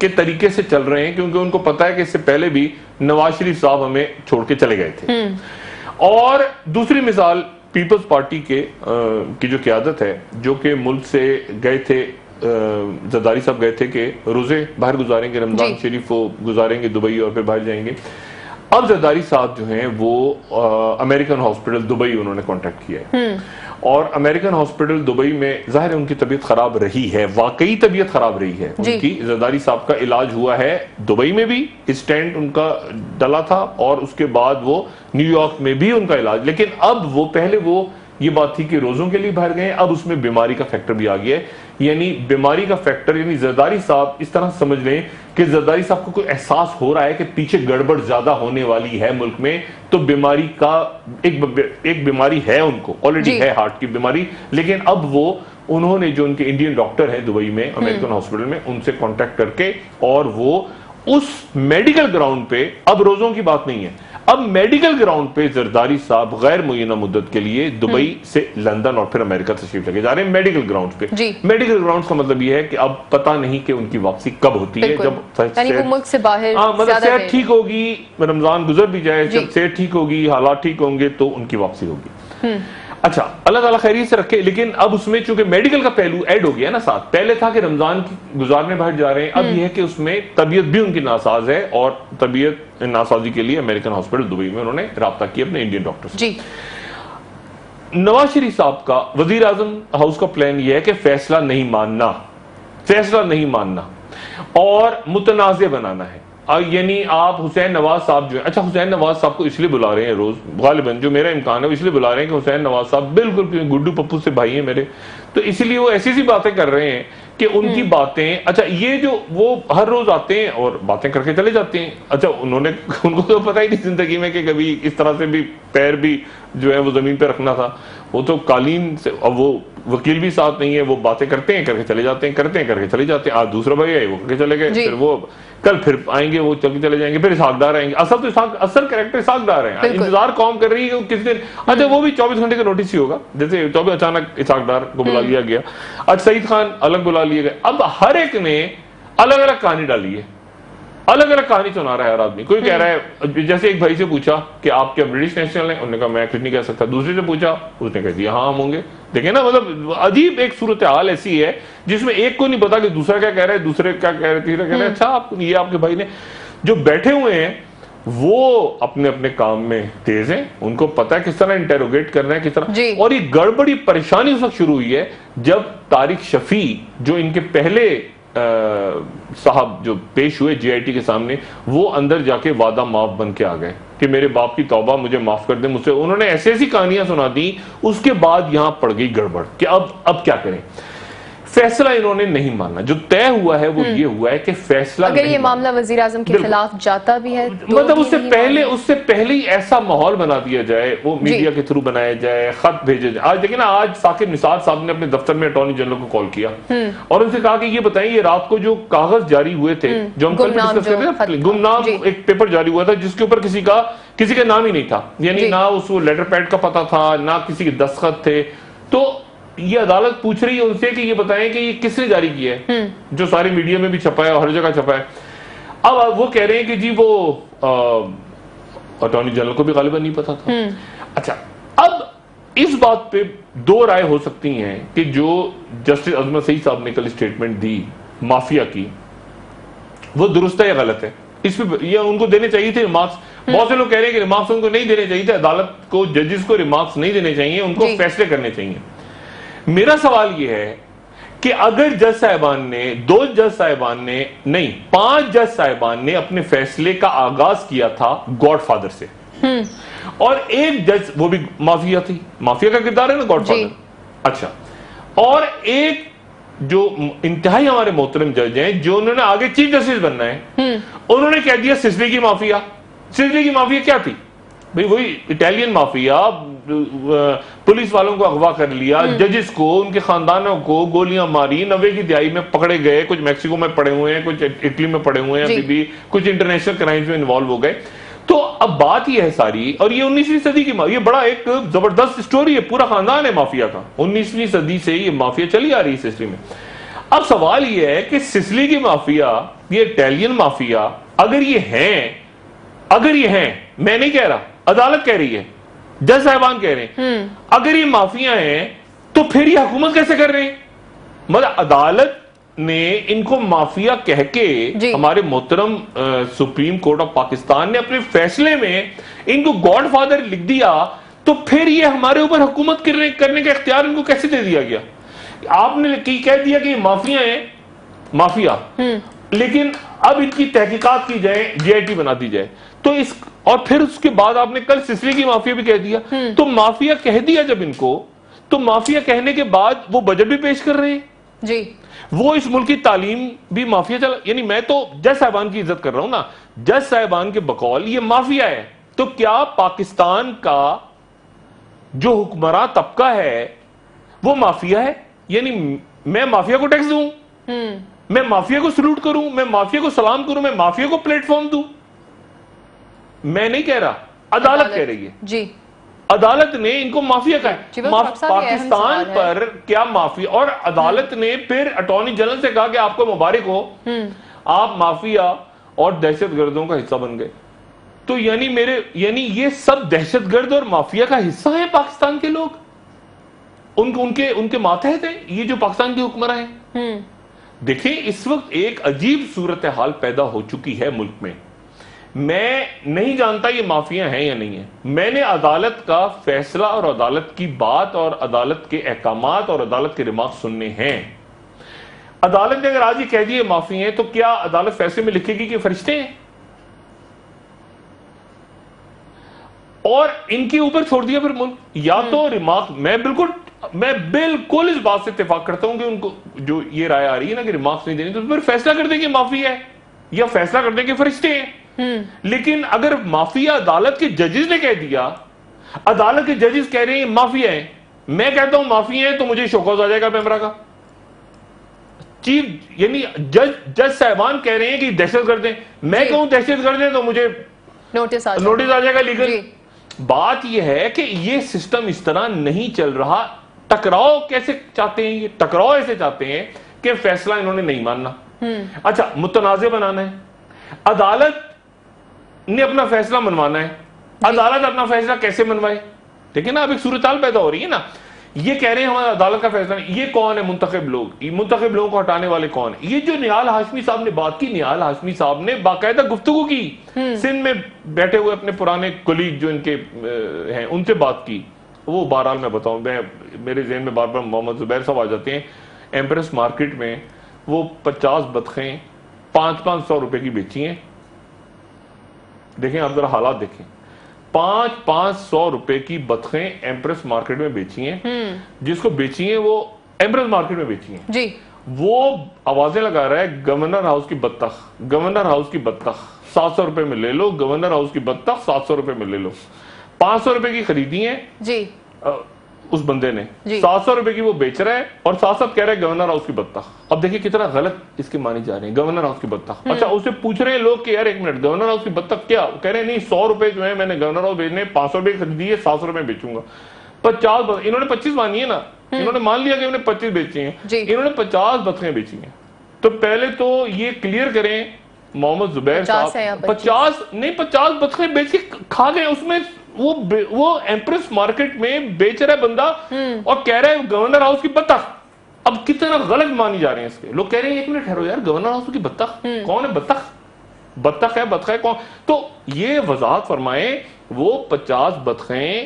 کے طریقے سے چل رہے ہیں کیونکہ ان کو پتا ہے کہ اس سے پہلے بھی نواز شریف صاحب ہمیں چھوڑ کے چلے گئے تھے. اور دوسری مثال پیپلز پارٹی کی جو قیادت ہے جو کہ ملک سے گئے تھے, زرداری صاحب گئے تھے کہ روزے باہر گزاریں گے, رمضان شریف وہ گزاریں گے دبئی اور پھر باہر جائیں گے. اب زرداری صاحب جو ہیں وہ امریکن ہاسپٹل دبئی انہوں نے کانٹیکٹ کیا ہے, اور امریکن ہاسپٹل دبئی میں ظاہر ہے ان کی طبیعت خراب رہی ہے, واقعی طبیعت خراب رہی ہے ان کی. زرداری صاحب کا علاج ہوا ہے دبئی میں بھی, اسٹینٹ ان کا ڈلا تھا, اور اس کے بعد وہ نیو یارک میں بھی ان کا علاج. لیکن اب وہ پہلے وہ یہ بات تھی کہ روزوں کے لیے باہر گئے, اب اس میں بیماری کا فیکٹر بھی آ گیا ہے. یعنی بیماری کا فیکٹر یعنی زرداری صاحب اس طرح سمجھ لیں کہ زرداری صاحب کو کوئی احساس ہو رہا ہے کہ پیچھے گڑبڑ زیادہ ہونے والی ہے ملک میں, تو بیماری کا ایک بیماری ہے ان کو آلریڈی ہے, ہارٹ کی بیماری. لیکن اب وہ انہوں نے جو ان کے انڈین ڈاکٹر ہیں دبئی میں امریکن ہاسپٹل میں, ان سے کانٹیکٹ کر کے, اور وہ اس میڈیکل گراؤنڈ پہ, اب روزوں کی بات نہیں ہے, اب میڈیکل گراؤنڈ پہ زرداری صاحب غیر معینہ مدت کے لیے دبئی سے لندن اور پھر امریکہ تشریف لے کے جا رہے ہیں میڈیکل گراؤنڈ پہ. میڈیکل گراؤنڈ کا مطلب یہ ہے کہ اب پتہ نہیں کہ ان کی واپسی کب ہوتی ہے, جب ملک سے باہر مطلب صحت ٹھیک ہوگی, رمضان گزر بھی جائے, جب صحت ٹھیک ہوگی, حالات ٹھیک ہوں گے تو ان کی واپسی ہوگی. اچھا, اللہ تعالیٰ خیریت سے رکھے. لیکن اب اس میں چونکہ میڈیکل کا پہلو ایڈ ہو گیا نا ساتھ, پہلے تھا کہ رمضان گزارنے باہر جا رہے ہیں, اب یہ ہے کہ اس میں طبیعت بھی ان کی ناساز ہے, اور طبیعت ناسازی کے لیے امریکن ہاسپٹل دبئی میں انہوں نے رابطہ کیا اپنے انڈین ڈاکٹر سے. نواز شریف صاحب کا وزیر اعظم ہاؤس کا پلان یہ ہے کہ فیصلہ نہیں ماننا اور متنازع بنانا ہے. یعنی آپ حسین نواز صاحب جو ہے, اچھا حسین نواز صاحب کو اس لیے بلا رہے ہیں روز, غالباً جو میرا امکان ہے اس لیے بلا رہے ہیں کہ حسین نواز صاحب بالکل گڈو پپو سے بھائی ہیں میرے, تو اسی لیے وہ ایسی باتیں کر رہے ہیں کہ ان کی باتیں, اچھا یہ جو وہ ہر روز آتے ہیں اور باتیں کر کے چلے جاتے ہیں. اچھا ان کو تو پتہ ہی نہیں زندگی میں کہ کبھی اس طرح سے بھی پیر بھی جو ہے وہ زمین پہ رکھنا تھا, وہ تو قالین سے, اب وہ وکیل بھی ساتھ نہیں ہے, وہ باتیں کرتے ہیں کر کے چلے جاتے ہیں, کرتے ہیں کر کے چلے جاتے ہیں. آج دوسرا بھائی آئے وہ کر کے چلے گئے, پھر وہ کل پھر آئیں گے, وہ چل کے چلے جائیں گے, پھر اسحاق ڈار آئیں گے. اصل کریکٹر اسحاق ڈار ہیں, انتظار قوم کر رہی ہے کس دن. اچھا وہ بھی 24 گھنٹے کا نوٹس ہی ہوگا, جیسے 24 اچانک اسحاق ڈار کو بلا لیا گیا, آج سعید خان الگ بلا لیے گئے. اب ہر ایک نے الگ الگ کہانی ڈالی ہے, الگ الگ کہانی سنا رہا ہے ہر آدمی. کوئی کہہ رہا ہے, جیسے ایک بھائی سے پوچھا کہ آپ کیا برٹش نیشنل ہیں, انہوں نے کہا میں کچھ نہیں کہہ سکتا. دوسرے سے پوچھا, اس نے کہہ دیا ہاں ہم ہوں گے. دیکھیں نا, مطلب عجیب ایک صورتحال ایسی ہے جس میں ایک کو نہیں پتا کہ دوسرا کیا کہہ رہا ہے, دوسرے کیا کہہ رہے, تیسرا کہہ رہے. اچھا یہ آپ کے بھائی نے جو بیٹھے ہوئے ہیں وہ اپنے اپنے کام میں تیز ہیں, ان کو پتا ہے کس طرح انٹیروگیٹ کرنا ہے, کس طرح. اور یہ گڑبڑی پریشانی اس وقت شروع ہوئی ہے جب طارق شفیع جو ان کے پہلے صاحب جو پیش ہوئے جی آئی ٹی کے سامنے, وہ اندر جا کے وعدہ معاف بن کے آ گئے کہ میرے باپ کی توبہ, مجھے معاف کر دیں. مجھ سے انہوں نے ایسی کہانیاں سنا دی. اس کے بعد یہاں پڑ گئی گڑبڑ کہ اب کیا کریں. فیصلہ انہوں نے نہیں ماننا, جو طے ہوا ہے وہ یہ ہوا ہے کہ فیصلہ اگر یہ معاملہ وزیر اعظم کے خلاف جاتا بھی ہے, مطلب اس سے پہلے ہی ایسا ماحول بنا دیا جائے, وہ میڈیا کے تھرو بنایا جائے, خط بھیجے جائے. آج دیکھیں نا, آج ثاقب نثار صاحب نے اپنے دفتر میں اٹارنی جنرل کو کال کیا اور ان سے کہا کہ یہ بتائیں یہ رات کو جو کاغذ جاری ہوئے تھے, جو ہم کل ڈسکس کر رہے تھے, گمنام ایک پیپر جاری ہوا تھا جس کے اوپر کسی کا نام ہی نہیں تھا, یعنی نہ اس کو لیٹر پیڈ کا پتہ تھا, نہ کسی کے دستخط تھے. تو یہ عدالت پوچھ رہی ہے ان سے کہ یہ بتائیں کہ یہ کس نے جاری کیا ہے, جو ساری میڈیا میں بھی چھپا ہے اور ہر جگہ چھپا ہے. اب وہ کہہ رہے ہیں کہ جی وہ اٹارنی جنرل کو بھی غالباً نہیں پتا تھا. اچھا, اب اس بات پہ دو رائے ہو سکتی ہیں کہ جو جسٹس عظمت سعید صاحب نے کل اسٹیٹمنٹ دی مافیا کی, وہ درست ہے یا غلط ہے. اس پہ یہ ان کو دینے چاہیے تھے ریمارکس. بہت سے لوگ کہہ رہے ہیں کہ ریمارکس ان کو نہیں دینے چاہیے تھے, عدالت کو, ججز کو ریمارکس نہیں دینے چاہیے, ان کو فیصلے کرنے چاہیے. میرا سوال یہ ہے کہ اگر جج صاحبان نے, 2 جج صاحبان نے نہیں 5 جج صاحبان نے اپنے فیصلے کا آغاز کیا تھا گاڈ فادر سے, اور ایک جج, وہ بھی مافیا تھی, مافیا کا کردار ہے نا گاڈ فادر. اچھا, اور ایک جو انتہائی ہمارے محترم جج ہیں جو انہوں نے آگے چیف جسٹس بننا ہے, انہوں نے کہہ دیا سسلی کی مافیا. سسلی کی مافیا کیا تھی بھئی, وہی اٹیلین مافیا, پولیس والوں کو اغوا کر لیا, ججز کو, ان کے خاندانوں کو گولیاں ماری, 90 کی دہائی میں پکڑے گئے, کچھ میکسیکو میں پڑے ہوئے ہیں, کچھ اٹلی میں پڑے ہوئے ہیں, ابھی بھی کچھ انٹرنیشنل کرائمز میں انوالو ہو گئے. تو اب بات یہ ہے ساری, اور یہ 19ویں صدی کی, یہ بڑا ایک زبردست سٹوری ہے, پورا خاندان ہے مافیا کا, 19ویں صدی سے یہ مافیا چلی آ رہی ہے اس ہسٹری میں. اب سوال یہ ہے کہ سسلی کی مافیا، یہ اٹیلین مافیا، اگر یہ ہیں، میں نہیں کہہ رہا، عدالت کہہ رہی ہے، جج صاحبان کہہ رہے ہیں، اگر یہ مافیا ہیں تو پھر یہ حکومت کیسے کر رہے ہیں؟ مطلب عدالت نے ان کو مافیا کہہ کے ہمارے محترم سپریم کورٹ آف پاکستان نے اپنے فیصلے میں ان کو گاڈ فادر لکھ دیا، تو پھر یہ ہمارے اوپر حکومت کرنے کا اختیار ان کو کیسے دے دیا گیا؟ آپ نے کہہ دیا کہ یہ مافیا ہیں، مافیا، لیکن اب ان کی تحقیقات کی جائے، جے آئی ٹی بنا دی جائے، تو اور پھر اس کے بعد آپ نے کل سسلی کی مافیا بھی کہہ دیا، تو مافیا کہہ دیا جب ان کو، تو مافیا کہنے کے بعد وہ بجٹ بھی پیش کر رہے ہیں جی، وہ اس ملک کی تعلیم بھی مافیا چلا، یعنی میں تو جج صاحبان کی عزت کر رہا ہوں نا، جج صاحبان کے بقول یہ مافیا ہے، تو کیا پاکستان کا جو حکمراں طبقہ ہے وہ مافیا ہے؟ یعنی میں مافیا کو ٹیکس دوں، میں مافیا کو سلوٹ کروں، میں مافیا کو سلام کروں، میں مافیا کو پلیٹ فارم دوں؟ میں نہیں کہہ رہا، عدالت کہہ رہی ہے، جی، عدالت نے ان کو مافیا کہا، پاکستان پر کیا مافیا، اور عدالت نے پھر اٹارنی جنرل سے کہا کہ آپ کو مبارک ہو، آپ مافیا اور دہشت گردوں کا حصہ بن گئے۔ تو یعنی یہ سب دہشت گرد اور مافیا کا حصہ ہیں پاکستان کے لوگ، ان کے ماتحت ہیں یہ جو پاکستان کے حکمراں ہیں۔ دیکھیں اس وقت ایک عجیب صورتحال پیدا ہو چکی ہے ملک میں، میں نہیں جانتا یہ مافیا ہیں یا نہیں ہیں، میں نے عدالت کا فیصلہ اور عدالت کی بات اور عدالت کے احکامات اور عدالت کے ریمارک سننے ہیں۔ عدالت نے اگر آج یہ کہہ دیے مافیا ہیں، تو کیا عدالت فیصلے میں لکھے گی کہ فرشتے ہیں؟ اور ان کے اوپر چھوڑ دیا پھر ملک، یا تو ریمارک، میں بالکل اس بات سے اتفاق کرتا ہوں کہ ان کو جو یہ رائے آ رہی ہے نا کہ ریمارکس نہیں دینی، تو پھر فیصلہ کر دیں کہ مافیا ہے، یا فیصلہ کر دیں کہ فرشتے ہیں۔ لیکن اگر مافیا عدالت کے ججز نے کہہ دیا، عدالت کے ججز کہہ رہے ہیں مافیا ہیں، میں کہتا ہوں مافیا ہیں، تو مجھے شوکاز آ جائے گا پیمرا کا، چیف یعنی جج صاحبان کہہ رہے ہیں کہ دہشت گرد ہیں، میں کہوں دہشت گرد ہیں تو مجھے نوٹس آ جائے گا لیگل۔ بات یہ ہے کہ یہ سسٹم اس طرح نہیں چل رہا۔ ٹکراؤ کیسے چاہتے ہیں؟ یہ ٹکراؤ ایسے چاہتے ہیں کہ فیصلہ انہوں نے نہیں ماننا، اچھا متنازع بنانا ہے، عدالت نے اپنا فیصلہ منوانا ہے، عدالت اپنا فیصلہ کیسے منوائے؟ دیکھیں نا اب ایک صورتحال پیدا ہو رہی ہے نا، یہ کہہ رہے ہیں ہمارا عدالت کا فیصلہ نہیں، یہ کون ہے منتخب لوگ، منتخب لوگوں کو ہٹانے والے کون ہیں؟ یہ جو نہال ہاشمی صاحب نے بات کی، نہال ہاشمی صاحب نے باقاعدہ گفتگو کی، سندھ میں بیٹھے ہوئے اپنے پرانے کولیگ جو ان کے ہیں ان سے بات کی، وہ بہرحال میں بتاؤں، میرے ذہن میں بار بار محمد زبیر صاحب آ جاتے ہیں، ایمپریس مارکیٹ میں وہ 50 بطخیں 500 روپے کی بیچی ہیں، دیکھیں آپ ذرا حالات دیکھیں، 500 روپے کی بطخیں ایمپریس مارکیٹ میں بیچی ہیں، جس کو بیچی ہیں وہ ایمپریس مارکیٹ میں بیچی ہیں جی، وہ آوازیں لگا رہا ہے گورنر ہاؤس کی بطخ، گورنر ہاؤس کی بطخ 700 روپے میں لے لو، گورنر ہاؤس کی بطخ 700 روپے میں لے لو، 500 روپے کی خریدی ہیں جی اس بندے نے، 700 روپے کی وہ بیچ رہا ہے، اور ساتھ ساتھ کہہ رہا ہے گورنر ہاؤس کی بطخ۔ اب دیکھیں کتنا غلط اس کے مانی جا رہے ہیں، گورنر ہاؤس کی بطخ۔ اچھا اسے پوچھ رہے ہیں لوگ کہ یار ایک منٹ، گورنر ہاؤس کی بطخ کیا؟ کہہ رہے ہیں نہیں 100 روپے جو ہے میں نے گورنر ہاؤس بیچنے، 500 روپے خریدی ہے، 700 روپے بیچوں گا، 50 انہوں نے 25 مانی ہے نا، انہوں نے مان لیا کہ انہوں نے 25 بیچی ہیں، انہوں نے 50 بطخیں بیچی ہیں۔ تو پہلے تو یہ کلیئر کریں محمد زبیر صاحب، 50 بطخیں بیچ کے کھا گئے، اس میں وہ ایمپریس مارکیٹ میں بیچ رہا ہے بندہ اور کہہ رہا ہے گورنر ہاؤس کی بطخ۔ اب کتنا غلط مانی جا رہے ہیں اس کے لوگ، کہہ رہے ہیں ایک منٹ ٹھہرو یار، گورنر ہاؤس کی بطخ کون ہے؟ بطخ ہے، بطخ ہے کون؟ تو یہ وضاحت فرمائیں، وہ 50 بطخیں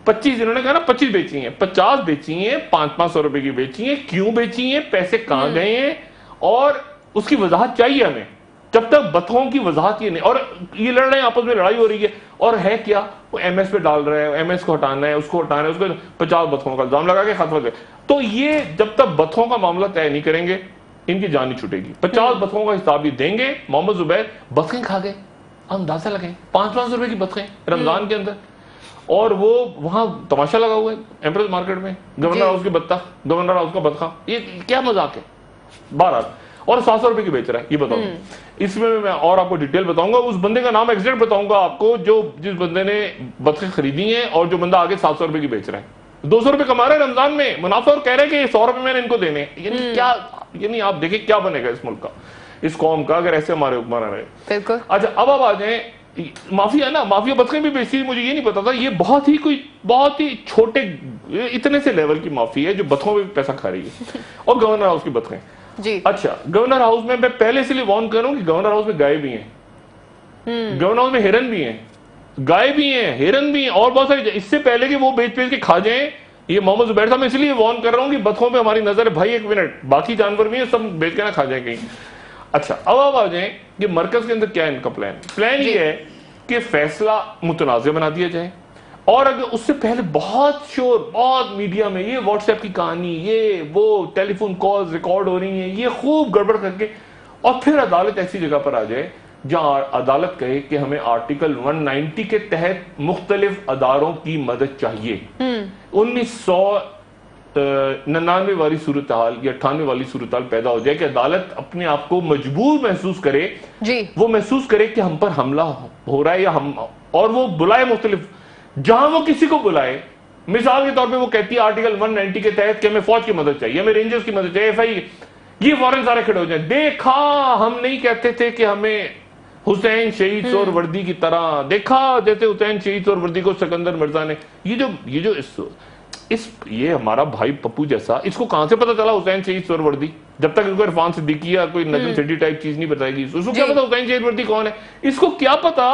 25 انہوں نے کہا نا 25 بیچی ہیں، 50 بیچی ہیں، 500 روپے کی بیچی ہیں، کیوں بیچی ہیں، پیسے کہاں گئے ہیں، اور اس کی وضاحت چاہیے ہمیں۔ جب تک بطخوں کی وضاحت یہ نہیں، اور یہ لڑ رہے ہیں آپس میں، لڑائی ہو رہی ہے، اور ہے کیا، وہ ایم ایس پہ ڈال رہے ہیں، ایم ایس کو ہٹانا ہے، اس کو ہٹانا ہے، اس کو 50 بطخوں کا الزام لگا کے ختم کر۔ تو یہ جب تک بطخوں کا معاملہ طے نہیں کریں گے ان کی جان نہیں چھوٹے گی۔ 50 بطخوں کا حساب یہ دیں گے۔ محمد زبیر بطخیں کھا گئے، اندازہ لگیں 500 روپے کی بطخیں رمضان کے اندر، اور وہ وہاں تماشا لگا ہوا ہے ایمپریس مارکیٹ میں، گورنر ہاؤس کی بطخ، گورنر ہاؤس کا بطخہ، یہ کیا مذاق ہے؟ بہرحال، اور 700 روپے کی بیچ رہا ہے، یہ بتاؤں اس میں اور آپ کو ڈیٹیل بتاؤں گا، اس بندے کا نام ایگزیکٹ بتاؤں گا آپ کو، جس بندے نے بطخیں خریدی ہیں اور جو بندہ آگے 700 روپے کی بیچ رہا ہے۔ 200 روپے کما رہے ہیں رمضان میں منافع اور کہہ رہے ہیں کہ 100 روپے میں نے ان کو دینے. یعنی کیا, یعنی آپ دیکھیں کیا بنے گا اس ملک کا, اس قوم کا, اگر ایسے ہمارے حکمران رہے. بالکل. اچھا اب آپ آ جائیں مافیا نا, مافیا بدخیں بھی بیچتی, مجھے یہ نہیں پتا تھا یہ بہت ہی چھوٹے اتنے سے لیول کی مافیا ہے جو بتخوں پہ پیسہ کھا رہی ہے, اور گورنر ہاؤس کی بتخیں. جی اچھا, گورنر ہاؤس میں پہلے اس لیے وارن کروں کہ گورنر ہاؤس میں گائے بھی ہیں, گورنر ہاؤس میں ہرن بھی ہیں, گائے بھی ہیں, ہرن بھی ہیں, اور بہت ساری. اس سے پہلے کہ وہ بیچ کے کھا جائیں, یہ محمد زبیر صاحب میں اس لیے وارن کر رہا ہوں کہ بتخوں پہ ہماری نظر ہے. بھائی ایک منٹ, باقی جانور بھی ہیں, سب بیچ کے نہ کھا جائیں کہیں. اچھا اب آپ آ جائیں کہ مرکز کے اندر کیا ہے ان کا پلان یہ ہے کہ فیصلہ متنازع بنا دیا جائے, اور اگر اس سے پہلے بہت شور, بہت میڈیا میں یہ واٹس ایپ کی کہانی, یہ وہ ٹیلی فون کالز ریکارڈ ہو رہی ہیں, یہ خوب گڑبڑ کر کے, اور پھر عدالت ایسی جگہ پر آ جائے جہاں عدالت کہے کہ ہمیں آرٹیکل 190 کے تحت مختلف اداروں کی مدد چاہیے. 1999 والی صورتحال یا 98 والی صورتحال پیدا ہو جائے کہ عدالت اپنے آپ کو مجبور محسوس کرے, وہ محسوس کرے کہ ہم پر حملہ ہو رہا ہے, یا ہم, اور وہ بلائے مختلف, جہاں وہ کسی کو بلائے. مثال کے طور پہ وہ کہتی ہے آرٹیکل 190 کے تحت کہ ہمیں فوج کی مدد چاہیے, ہمیں رینجرز کی مدد چاہیے, ایف آئی, یہ فوراً سارے کھڑے ہو جائیں. دیکھا ہم نہیں کہتے تھے کہ ہمیں حسین شہید سور وردی کی طرح, دیکھا جیسے حسین شہید سور وردی کو سکندر مرزا نے, یہ ہمارا بھائی پپو جیسا, اس کو کہاں سے پتا چلا حسین شہید سور وردی, جب تک ان کو عرفان صدیقی یا کوئی نجم سیٹھی ٹائپ چیز نہیں بتائے گی, اس کو کیا پتا حسین شہید وردی کون ہے, اس کو کیا پتا,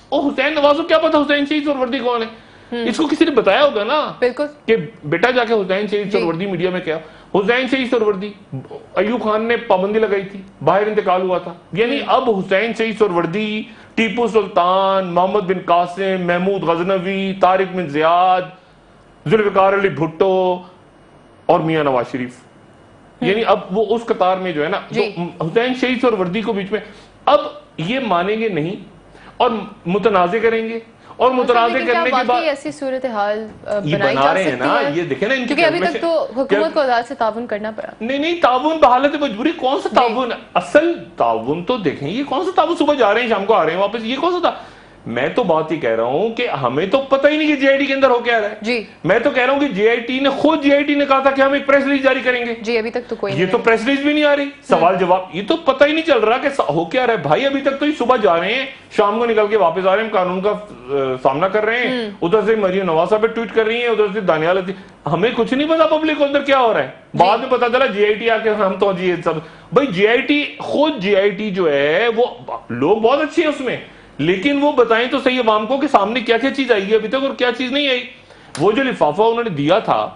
او حسین نواز کو کیا پتا حسین شہید سور وردی کون ہے, اس کو کسی نے بتایا ہوگا نا کہ بیٹا جا کے حسین شہید سور وردی میڈیا میں کیا, حسین شہید سور وردی, ایوب خان نے پابندی لگائی تھی, باہر انتقال ہوا تھا. یعنی اب حسین شہید سور وردی, ٹیپو سلطان, محمد بن قاسم, محمود غزنوی, طارق بن زیاد, ذوالفقار علی بھٹو اور میاں نواز شریف, یعنی اب وہ اس قطار میں جو ہے نا, حسین شہید سور وردی کو بیچ میں, اب یہ مانیں گے نہیں اور متنازع کریں گے, اور متنازع کرنے کے بعد ایسی صورتحال بنائی جا سکتی ہے. یہ دیکھیں نا, کیونکہ ابھی تک تو حکومت کو عدالت سے تعاون کرنا پڑا. نہیں تعاون بحالت مجبوری, کون سا تعاون, اصل تعاون تو دیکھیں, یہ کون سا تعاون, صبح جا رہے ہیں شام کو آ رہے ہیں واپس, یہ کون سا تھا. میں تو بات ہی کہہ رہا ہوں کہ ہمیں تو پتہ ہی نہیں کہ جے آئی ٹی کے اندر ہو کیا رہا ہے. میں تو کہہ رہا ہوں کہ جے آئی ٹی نے خود, جے آئی ٹی نے کہا تھا کہ ہم ایک پریس ریلیز جاری کریں گے. جی ابھی تک تو کوئی, یہ تو پریس ریلیز بھی نہیں آ رہی, سوال جواب, یہ تو پتہ ہی نہیں چل رہا کہ ہو کیا رہا ہے. بھائی ابھی تک تو یہ صبح جا رہے ہیں, شام کو نکل کے واپس آ رہے ہیں, قانون کا سامنا کر رہے ہیں, ادھر سے مریم نواز صاحب پہ ٹویٹ کر رہی ہیں, ادھر سے دانیال, ہمیں کچھ نہیں پتا پبلک کو اندر کیا ہو رہا ہے. بعد میں پتا چلا جے آئی ٹی آ کے ہم تو جی سب, بھائی جے آئی ٹی, خود جے آئی ٹی جو ہے وہ لوگ بہت اچھے ہیں اس میں, لیکن وہ بتائیں تو صحیح عوام کو کہ سامنے کیا کیا چیز آئی ہے ابھی تک اور کیا چیز نہیں آئی. وہ جو لفافہ انہوں نے دیا تھا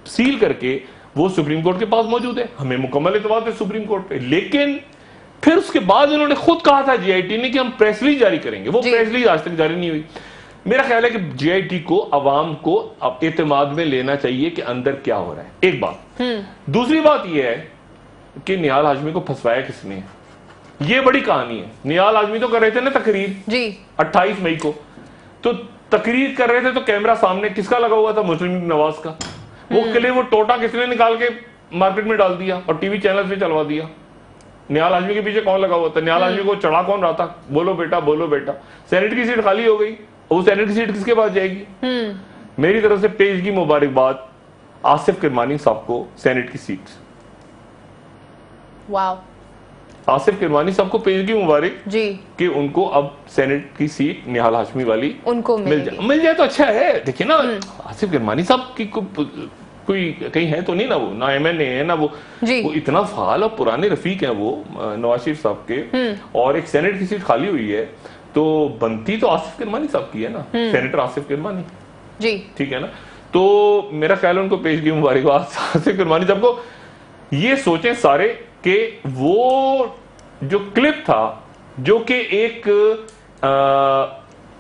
سیل کر کے, وہ سپریم کورٹ کے پاس موجود ہے, ہمیں مکمل اعتماد ہے سپریم کورٹ پہ. لیکن پھر اس کے بعد انہوں نے خود کہا تھا جے آئی ٹی نے کہ ہم پریس ریلیز جاری کریں گے, وہ پریس ریلیز آج تک جاری نہیں ہوئی. میرا خیال ہے کہ جے آئی ٹی کو, عوام کو اعتماد میں لینا چاہیے کہ اندر کیا ہو رہا ہے, ایک بات. دوسری بات یہ ہے کہ نہال ہاشمی کو پھنسوایا کس نے, یہ بڑی کہانی ہے. نہال ہاشمی تو کر رہے تھے نا تقریر 28 مئی کو, تو تقریر کر رہے تھے تو کیمرہ سامنے کس کا لگا ہوا تھا, مسلم نواز کا. وہ کلے, وہ ٹوٹا کس نے نکال کے مارکیٹ میں ڈال دیا اور ٹی وی چینل پہ چلوا دیا. نہال ہاشمی کے پیچھے کون لگا ہوا تھا, نہال ہاشمی کو چڑھا کون رہا تھا, بولو بیٹا بولو بیٹا. سینٹ کی سیٹ خالی ہو گئی, وہ سینٹ کی سیٹ کس کے پاس جائے گی. میری طرف سے پیشگی مبارکباد آصف کرمانی صاحب کو سینٹ کی سیٹ. واو, آصف کرمانی صاحب کو پیشگی مبارک کہ ان کو اب سینٹ کی سیٹ نہال ہاشمی والی ان کو مل جائے تو اچھا ہے. دیکھیں نا, آصف کرمانی صاحب کی کوئی کہیں ہے تو نہیں نا, وہ نہ ایم این اے ہے نا, وہ اتنا فعال اور پرانے رفیق ہیں وہ نواز شریف صاحب کے, اور ایک سینٹ کی سیٹ خالی ہوئی ہے تو بنتی تو آصف کرمانی صاحب کی ہے نا, سینیٹر آصف کرمانی, ٹھیک ہے نا. تو میرا خیال ہے ان کو پیشگی مبارکباد آصف کرمانی صاحب کو. یہ سوچیں سارے کہ وہ جو کلپ تھا, جو کہ ایک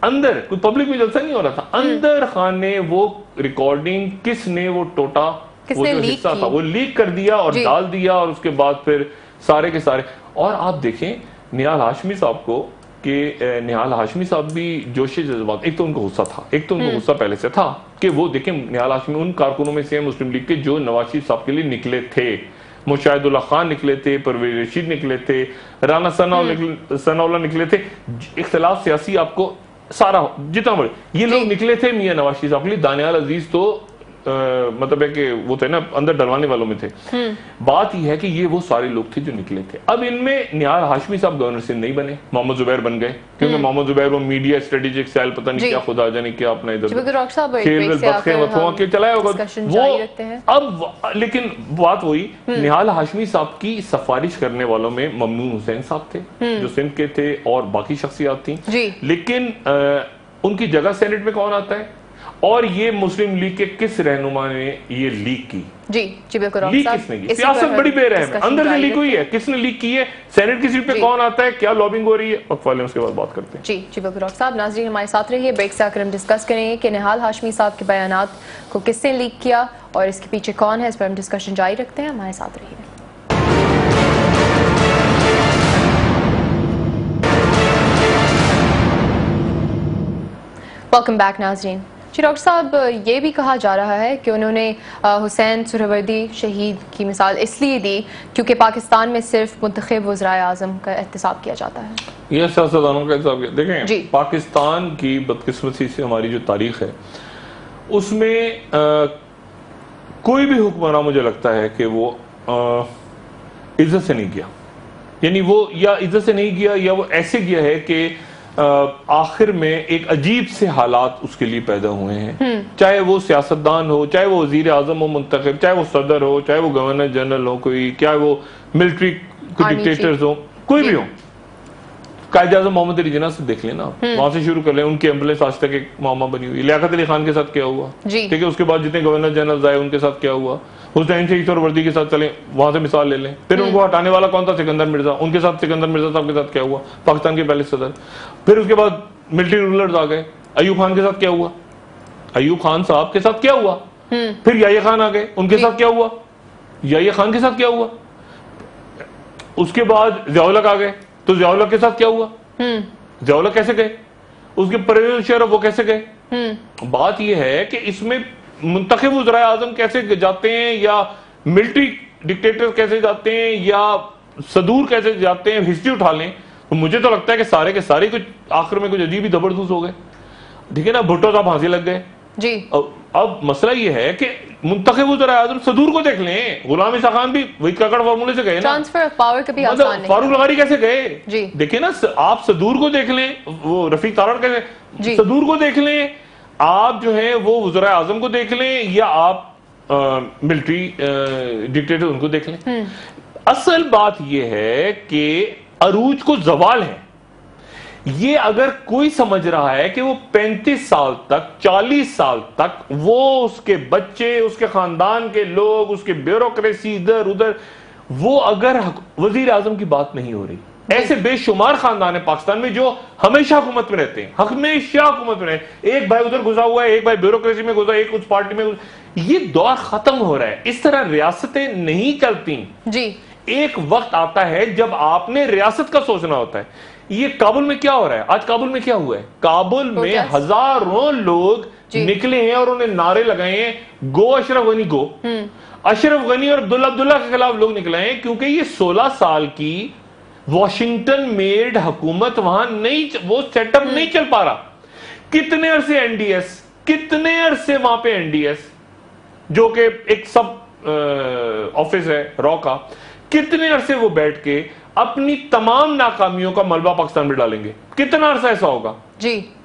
اندر کوئی پبلک میں جلسہ نہیں ہو رہا تھا, اندر خانے وہ ریکارڈنگ کس نے, وہ ٹوٹا, وہ جو حصہ تھا وہ لیک کر دیا اور ڈال دیا, اور اس کے بعد پھر سارے کے سارے. اور آپ دیکھیں نہال ہاشمی صاحب کو, کہ نہال ہاشمی صاحب بھی جوش جذبات, ایک تو ان کو غصہ تھا, ایک تو ان کو غصہ پہلے سے تھا کہ وہ دیکھیں نہال ہاشمی ان کارکنوں میں سے مسلم لیگ کے جو نواز شریف صاحب کے لیے نکلے تھے. مشاہد اللہ خان نکلے تھے, پرویز رشید نکلے تھے, رانا ثناء اللہ نکلے تھے. اختلاف سیاسی آپ کو سارا جتنا بڑے یہ لوگ نکلے تھے میاں نواز شریف صاحب کے لیے. دانیال عزیز تو مطلب ہے کہ وہ تھے نا اندر ڈلوانے والوں میں تھے. بات یہ ہے کہ یہ وہ سارے لوگ تھے جو نکلے تھے. اب ان میں نہال ہاشمی صاحب گورنر سندھ نہیں بنے, محمد زبیر بن گئے, کیونکہ محمد زبیر وہ میڈیا اسٹریٹجک سیل پتہ نہیں کیا خدا جانے کیا اپنا ادھر چلایا ہوگا وہ. اب لیکن بات وہی, نہال ہاشمی صاحب کی سفارش کرنے والوں میں ممنون حسین صاحب تھے جو سندھ کے تھے اور باقی شخصیات تھیں, لیکن ان کی جگہ سینٹ میں کون آتا ہے, اور یہ مسلم لیگ کے کس رہنما نے یہ لیک کی؟ جی بالکل. لیک کس نے کی؟ سیاست بڑی بے رحم ہے, اندر سے لیک ہوئی ہے, کس نے لیک کی ہے, سینٹ کی سیٹ پہ کون آتا ہے, کیا لابنگ ہو رہی ہے, وقت والے اس کے بعد بات کرتے ہیں. جی بالکل ڈاکٹر صاحب. ناظرین ہمارے ساتھ رہیے, بریک سے آ کر ہم ڈسکس کریں گے کہ نہال ہاشمی صاحب کے بیانات کو کس نے لیک کیا اور اس کے پیچھے کون ہے, اس پر ہم ڈسکشن جاری رکھتے ہیں. ہمارے ساتھ رہیے. ویلکم بیک ناظرین. جی ڈاکٹر صاحب, یہ بھی کہا جا رہا ہے کہ انہوں نے حسین سہروردی شہید کی مثال اس لیے دی کیونکہ پاکستان میں صرف منتخب وزرائے اعظم کا احتساب کیا جاتا ہے. یہ سیاستدانوں کا احتساب کیا, دیکھیں پاکستان کی بدقسمتی سے ہماری جو تاریخ ہے اس میں کوئی بھی حکمراں مجھے لگتا ہے کہ وہ عزت سے نہیں کیا, یعنی وہ یا عزت سے نہیں کیا یا وہ ایسے کیا ہے کہ آخر میں ایک عجیب سے حالات اس کے لیے پیدا ہوئے ہیں, چاہے وہ سیاستدان ہو, چاہے وہ وزیر اعظم ہو منتخب, چاہے وہ صدر ہو, چاہے وہ گورنر جنرل ہو کوئی, چاہے وہ ملٹری ڈکٹیٹرز ہو, کوئی بھی ہو. قائد اعظم محمد علی جناح سے دیکھ لیں نا, وہاں سے شروع کر لیں, ان کی ایمبولینس آج تک ایک معمہ بنی ہوئی. لیاقت علی خان کے ساتھ کیا ہوا, ٹھیک ہے, اس کے بعد جتنے گورنر جنرل آئے ان کے ساتھ کیا ہوا, حسین شہید سہروردی کے ساتھ چلیں, وہاں سے مثال لے لیں. پھر ان کو ہٹانے والا کون تھا, سکندر مرزا, ان کے ساتھ سکندر مرزا صاحب کے ساتھ کیا ہوا, پاکستان کے پہلے صدر. پھر اس کے بعد ملٹری رولرز آ گئے, ایوب خان کے ساتھ کیا ہوا, ایوب خان صاحب کے ساتھ کیا ہوا. پھر یحییٰ خان آ گئے, ان کے ساتھ کیا ہوا, یحییٰ خان کے ساتھ کیا ہوا. اس کے بعد ضیاء الحق آ گئے, تو ضیاء الحق کے ساتھ کیا ہوا, ضیاء الحق کیسے گئے, اس کے پرویز مشرف وہ کیسے گئے. بات یہ ہے کہ اس میں منتخب وزرائے اعظم کیسے جاتے ہیں, یا ملٹری ڈکٹیٹر کیسے جاتے ہیں, یا صدور کیسے جاتے ہیں, ہسٹری اٹھا لیں. مجھے تو لگتا ہے کہ سارے کے سارے کچھ آخر میں کچھ عجیب ہی زبردست ہو گئے, ٹھیک ہے نا. بھٹو صاحب پھانسی لگ گئے. جی اب مسئلہ یہ ہے کہ منتخب وزرائے اعظم صدور کو دیکھ لیں, غلام عیسیٰ خان بھی وہی ککڑ فارمولے سے گئے نا, ٹرانسفر آف پاور کبھی آسان نہیں. فاروق لغاری کیسے گئے, دیکھیں نا, آپ صدور کو دیکھ لیں, وہ رفیق تارڑ کیسے, صدور کو دیکھ لیں, آپ جو ہیں وہ وزرائے اعظم کو دیکھ لیں, یا آپ ملٹری ڈکٹیٹر ان کو دیکھ لیں. اصل بات یہ ہے کہ عروج کو زوال ہے. یہ اگر کوئی سمجھ رہا ہے کہ وہ 35 سال تک 40 سال تک وہ اس کے بچے, اس کے خاندان کے لوگ, اس کے بیوروکریسی ادھر ادھر, وہ اگر وزیر اعظم کی بات نہیں ہو رہی, ایسے بے شمار خاندان ہیں پاکستان میں جو ہمیشہ حکومت میں رہتے ہیں, ہمیشہ حکومت میں رہتے ہیں, ایک بھائی ادھر گھسا ہوا ہے, ایک بھائی بیوروکریسی میں گھسا, ایک اس پارٹی میں گھسا. یہ دور ختم ہو رہا ہے. اس طرح ریاستیں نہیں چلتی. ایک وقت آتا ہے جب آپ نے ریاست کا سوچنا ہوتا ہے. یہ کابل میں کیا ہو رہا ہے, آج کابل میں کیا ہوا ہے, کابل میں ہزاروں لوگ نکلے ہیں اور انہیں نعرے لگائے ہیں, گو اشرف غنی گو. اشرف غنی اور عبداللہ کے خلاف لوگ نکلے ہیں کیونکہ یہ 16 سال کی واشنگٹن میڈ حکومت وہاں نہیں, وہ سیٹ اپ نہیں چل پا رہا. کتنے عرصے این ڈی ایس, کتنے عرصے وہاں پہ این ڈی ایس جو کہ ایک سب آفس ہے را کا, کتنے عرصے وہ بیٹھ کے اپنی تمام ناکامیوں کا ملبہ پاکستان میں ڈالیں گے. کتنا عرصہ ایسا ہوگا,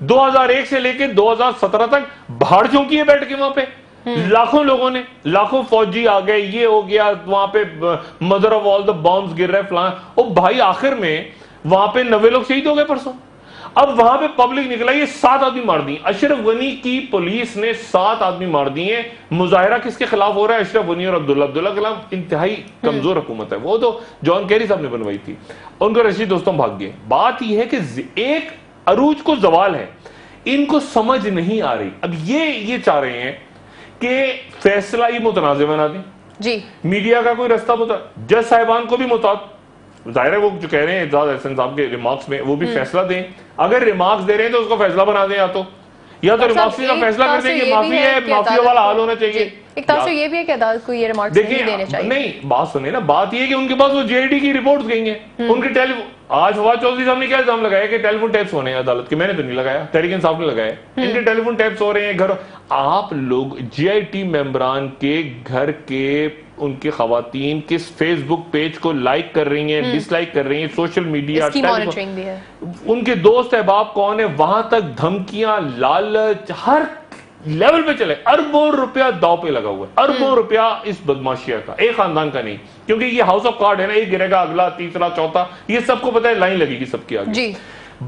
2001 سے لے کے 2017 تک بھاڑ چونکی ہے بیٹھ کے وہاں پہ. لاکھوں لوگوں نے, لاکھوں فوجی آ گئے, یہ ہو گیا, وہاں پہ mother of all the bombs گر رہے فلان. او بھائی آخر میں وہاں پہ 90 لوگ شہید ہو گئے پرسوں. اب وہاں پہ پبلک نکلا, یہ 7 آدمی مار دی. اشرف غنی کی پولیس نے 7 آدمی مار دیے. مظاہرہ کس کے خلاف ہو رہا ہے, اشرف غنی اور عبداللہ کے خلاف. انتہائی کمزور حکومت ہے, وہ تو جان کیری صاحب نے بنوائی تھی, ان کو رشید دوستوں بھاگ گئے. بات یہ ہے کہ ایک عروج کو زوال ہے, ان کو سمجھ نہیں آ رہی. اب یہ چاہ رہے ہیں کہ فیصلہ ہی متنازع بنا دیں, میڈیا کا کوئی رستہ بتا, جج صاحبان کو بھی محتاط. ظاہر ہے وہ جو کہہ رہے ہیں اعجاز احسن صاحب کے ریمارکس میں, وہ بھی فیصلہ دیں. اگر ریمارکس دے رہے ہیں تو اس کو فیصلہ بنا دیں, یا تو ریمارکس کا فیصلہ کر دیں کہ معافی ہے, معافی والا حال ہونا چاہیے. ایک طرح سے یہ بھی ہے کہ عدالت کو یہ ریمارکس نہیں دینے چاہیے. نہیں, بات سنیں نا, بات یہ ہے کہ ان کے پاس وہ جے آئی ڈی کی رپورٹس گئی ہیں, ان کے آج فواد چودھری صاحب نے کیا الزام لگایا کہ ٹیلی فون ٹیپس ہونے ہیں عدالت کے. میں نے تو نہیں لگایا, تحریک انصاف نے لگایا. ان کے ٹیلی فون ٹیپس ہو رہے ہیں گھر. آپ لوگ جے آئی ٹی ممبران کے گھر کے ان کے خواتین کس فیس بک پیج کو لائک کر رہی ہیں, ڈس لائک کر رہی ہیں, سوشل میڈیا ان کے دوست احباب کون ہیں, وہاں تک دھمکیاں, لالچ ہر لیول پہ چلے. اربوں روپیہ داؤ پہ لگا ہوا ہے, اربوں روپیہ اس بدماشیہ کا, ایک خاندان کا نہیں. کیونکہ یہ ہاؤس آف کارڈ ہے نا, ایک گرے گا اگلا, تیسرا, چوتھا, یہ سب کو پتہ ہے لائن لگے گی سب کی آگے. جی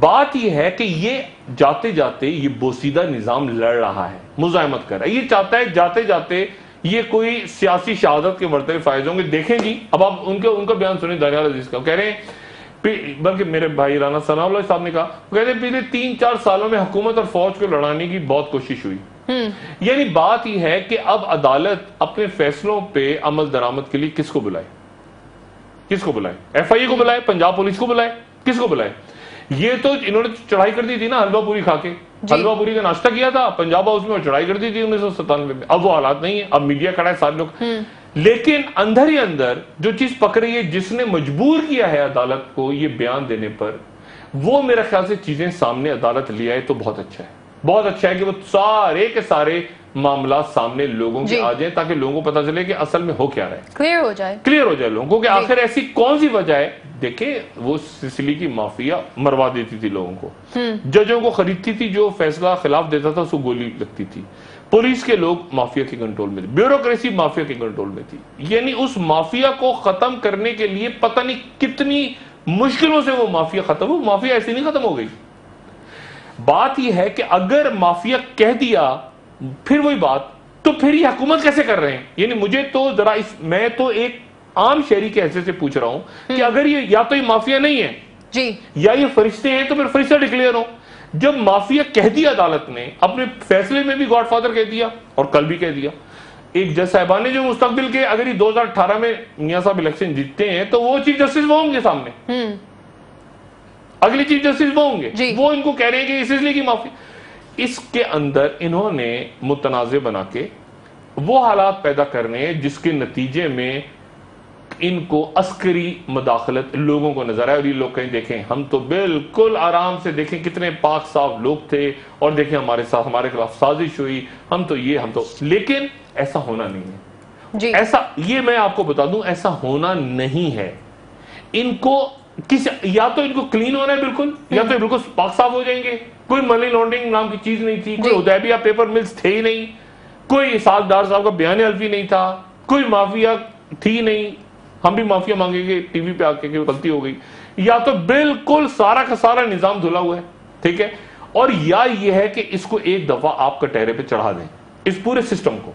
بات یہ ہے کہ یہ جاتے جاتے یہ بوسیدہ نظام لڑ رہا ہے, مزاحمت کر رہا ہے. یہ چاہتا ہے جاتے جاتے یہ کوئی سیاسی شہادت کے مرتبے فائز ہوں گے. دیکھیں جی اب آپ ان کا بیان سنیں دانیال عزیز کا. کہہ رہے ہیں, بلکہ میرے بھائی رانا ثناء اللہ صاحب نے کہا, وہ کہتے ہیں پچھلے 3-4 سالوں میں حکومت اور فوج کو لڑانے کی بہت کوشش ہوئی. یعنی بات یہ ہے کہ اب عدالت اپنے فیصلوں پہ عمل درآمد کے لیے کس کو بلائے, کس کو بلائے؟ ایف آئی اے کو بلائے, پنجاب پولیس کو بلائے, کس کو بلائے؟ یہ تو انہوں نے چڑھائی کر دی تھی نا حلوہ پوری کھا کے. حلوہ پوری کا ناشتہ کیا تھا پنجاب ہاؤس میں, اور چڑھائی کر دی تھی 1997 میں. اب وہ حالات نہیں ہے, اب میڈیا کھڑا ہے سارے لوگ. لیکن اندر ہی اندر جو چیز پک رہی ہے, جس نے مجبور کیا ہے عدالت کو یہ بیان دینے پر, وہ میرا خیال سے چیزیں سامنے عدالت لے آئے تو بہت اچھا ہے. بہت اچھا ہے کہ وہ سارے کے سارے معاملات سامنے لوگوں کے آ جائیں, تاکہ لوگوں کو پتا چلے کہ اصل میں ہو کیا رہا ہے, کلیئر ہو جائے لوگوں کو کہ آخر ایسی کون سی وجہ ہے. دیکھیں وہ سسلی کی مافیا مروا دیتی تھی لوگوں کو, ججوں کو خریدتی تھی, جو فیصلہ خلاف دیتا تھا اس کو گولی لگتی تھی. پولیس کے لوگ مافیا کے کنٹرول میں تھے, بیوروکریسی مافیا کے کنٹرول میں تھی. یعنی اس مافیا کو ختم کرنے کے لیے پتہ نہیں کتنی مشکلوں سے وہ مافیا ختم ہو. مافیا ایسے نہیں ختم ہو گئی. بات یہ ہے کہ اگر مافیا کہہ دیا پھر وہی بات, تو پھر یہ حکومت کیسے کر رہے ہیں؟ یعنی مجھے تو ذرا میں تو ایک عام شہری کے حیثیت سے پوچھ رہا ہوں کہ اگر یہ یا تو یہ مافیا نہیں ہے جی, یا یہ فرشتے ہیں, تو پھر فرشتہ ڈکلیئر ہو. جب مافیا کہہ دیا عدالت نے, اپنے فیصلے میں بھی گاڈ فادر کہہ دیا اور کل بھی کہہ دیا. ایک جج صاحبان نے جو مستقبل کے, اگر یہ 2018 میں میاں صاحب الیکشن جیتتے ہیں تو وہ چیف جسٹس وہ ہوں گے سامنے, اگلی چیف جسٹس وہ ہوں گے, وہ ان کو کہہ رہے ہیں کہ اس لیے کی معافی. اس کے اندر انہوں نے متنازع بنا کے وہ حالات پیدا کرنے جس کے نتیجے میں ان کو عسکری مداخلت لوگوں کو نظر آئے. اور یہ لوگ کہیں دیکھیں ہم تو بالکل آرام سے, دیکھیں کتنے پاک صاف لوگ تھے, اور دیکھیں ہمارے ساتھ ہمارے خلاف سازش ہوئی, ہم تو یہ ہم تو. لیکن ایسا ہونا نہیں ہے. ایسا, یہ میں آپ کو بتا دوں, ایسا ہونا نہیں ہے. ان کو یا تو ان کو کلین ہونا ہے بالکل, یا تو بالکل پاک صاف ہو جائیں گے. کوئی منی لانڈرنگ نام کی چیز نہیں تھی, کوئی حدیبیہ پیپر ملز تھے ہی نہیں, کوئی اسحاق ڈار صاحب کا بیان حلفی نہیں تھا, کوئی مافیا تھی نہیں. ہم بھی معافیا مانگیں گے ٹی وی پہ آ کے کہ غلطی ہو گئی. یا تو بالکل سارا کا سارا نظام دھلا ہوا ہے, ٹھیک ہے, اور یا یہ ہے کہ اس کو ایک دفعہ آپ کٹہرے پہ چڑھا دیں, اس پورے سسٹم کو,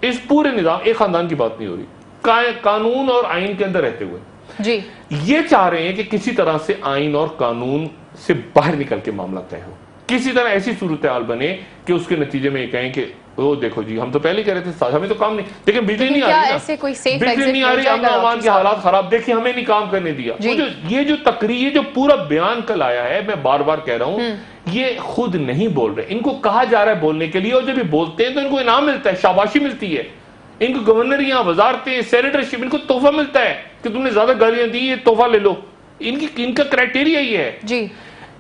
اس پورے نظام. ایک خاندان کی بات نہیں ہو رہی, قانون اور آئین کے اندر رہتے ہوئے یہ چاہ رہے ہیں کہ کسی طرح سے آئین اور قانون سے باہر نکل کے معاملہ طے ہو, کسی طرح ایسی صورتحال بنے کہ اس کے نتیجے میں یہ کہیں کہ وہ دیکھو جی ہم تو پہلے کہہ رہے تھے ہمیں تو کام نہیں, لیکن بجلی نہیں آ رہی, بجلی نہیں آ رہی, امن امان کے حالات خراب, دیکھیں ہمیں نہیں کام کرنے دیا. یہ جو تقریر, جو پورا بیان کل آیا ہے, میں بار بار کہہ رہا ہوں, یہ خود نہیں بول رہے, ان کو کہا جا رہا ہے بولنے کے لیے, اور جب یہ بولتے ہیں تو ان کو انعام ملتا ہے, شاباشی ملتی ہے. ان کو گورنریاں, وزارتیں, سینیٹرشپ, ان کو تحفہ ملتا ہے کہ تم نے زیادہ گالیاں دی, یہ تحفہ لے لو. ان کا کرائٹیریا یہ ہے.